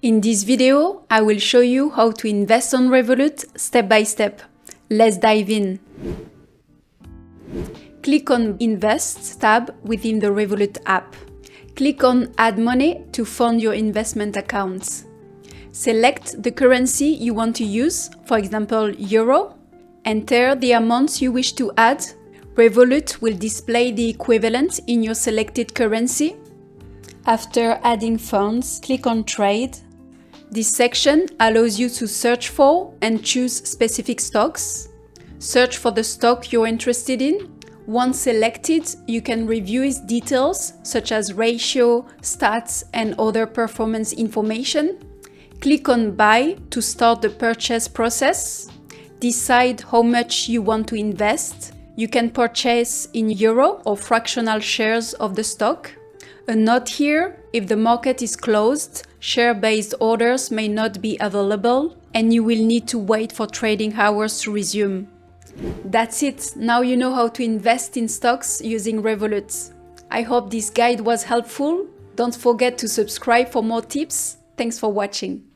In this video, I will show you how to invest on Revolut step by step. Let's dive in. Click on Invest tab within the Revolut app. Click on Add Money to fund your investment accounts. Select the currency you want to use, for example, Euro. Enter the amounts you wish to add. Revolut will display the equivalent in your selected currency. After adding funds, click on Trade. This section allows you to search for and choose specific stocks. Search for the stock you're interested in. Once selected, you can review its details such as ratio, stats, and other performance information. Click on Buy to start the purchase process. Decide how much you want to invest. You can purchase in euro or fractional shares of the stock. A note here, if the market is closed, share-based orders may not be available and you will need to wait for trading hours to resume. That's it. Now you know how to invest in stocks using Revolut. I hope this guide was helpful. Don't forget to subscribe for more tips. Thanks for watching.